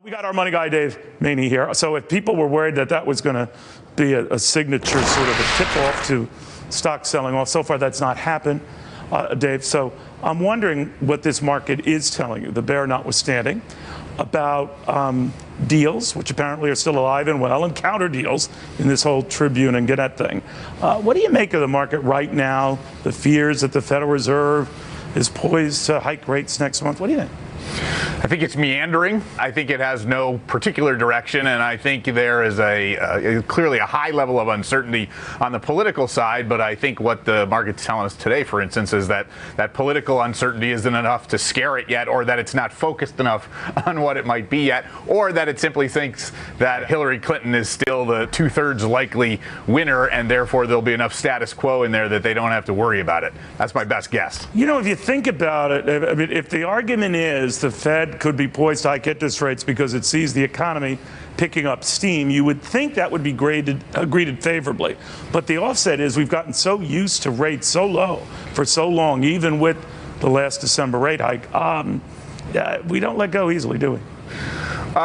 We got our money guy, Dave Maney, here. So if people were worried that that was going to be a signature sort of a tip-off to stock selling off, so far that's not happened, Dave. So I'm wondering what this market is telling you, the bear notwithstanding, about deals, which apparently are still alive and well, and counter deals in this whole Tribune and Gannett thing. What do you make of the market right now, the fears that the Federal Reserve is poised to hike rates next month? What do you think? I think it's meandering. I think it has no particular direction, and I think there is clearly a high level of uncertainty on the political side. But I think what the market's telling us today, for instance, is that political uncertainty isn't enough to scare it yet, or that it's not focused enough on what it might be yet, or that it simply thinks that Hillary Clinton is still the two-thirds likely winner, and therefore there'll be enough status quo in there that they don't have to worry about it. That's my best guess. You know, if you think about it, I mean, if the argument is the Fed could be poised to hike interest rates because it sees the economy picking up steam, you would think that would be greeted favorably. But the offset is we've gotten so used to rates so low for so long, even with the last December rate hike. We don't let go easily, do we?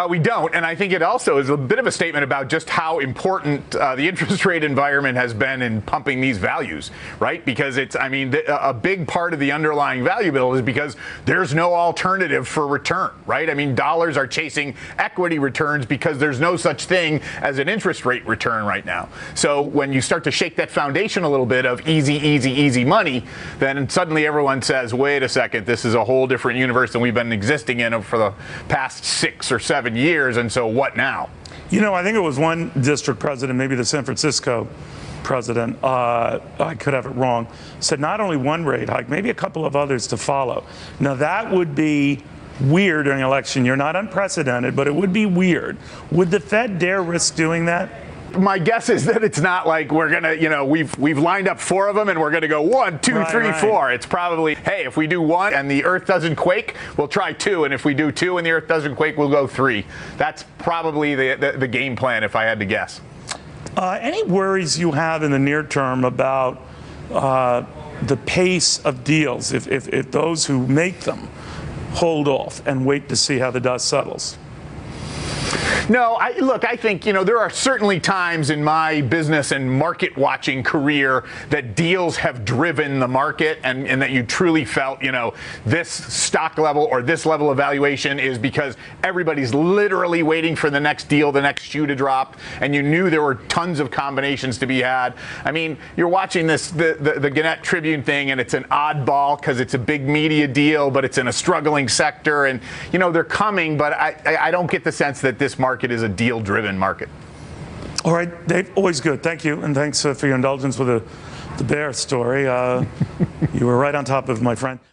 We don't, and I think it also is a bit of a statement about just how important the interest rate environment has been in pumping these values, right? Because it's, I mean, a big part of the underlying value build is because there's no alternative for return, right? I mean, dollars are chasing equity returns because there's no such thing as an interest rate return right now. So when you start to shake that foundation a little bit of easy money, then suddenly everyone says, wait a second, this is a whole different universe than we've been existing in for the past 6 or 7 years, and so what now? You know, I think it was one district president, maybe the San Francisco president, I could have it wrong, said not only one rate hike, maybe a couple of others to follow. Now that would be weird during an election year, not unprecedented, but it would be weird. Would the Fed dare risk doing that? My guess is that it's not like we're gonna, you know, we've lined up 4 of them and we're gonna go 1, 2, 3, 4. It's probably, hey, if we do 1 and the earth doesn't quake, we'll try 2, and if we do 2 and the earth doesn't quake, we'll go 3. That's probably the game plan, if I had to guess. Any worries you have in the near term about the pace of deals if those who make them hold off and wait to see how the dust settles? No, I think, you know, there are certainly times in my business and market watching career that deals have driven the market and that you truly felt, you know, this stock level or this level of valuation is because everybody's literally waiting for the next deal, the next shoe to drop, and you knew there were tons of combinations to be had. I mean, you're watching this, the Gannett Tribune thing, and it's an oddball because it's a big media deal, but it's in a struggling sector, and, you know, they're coming, but I don't get the sense that this market is a deal-driven market. All right, Dave, always good. Thank you, and thanks for your indulgence with the bear story. You were right on top of my friend.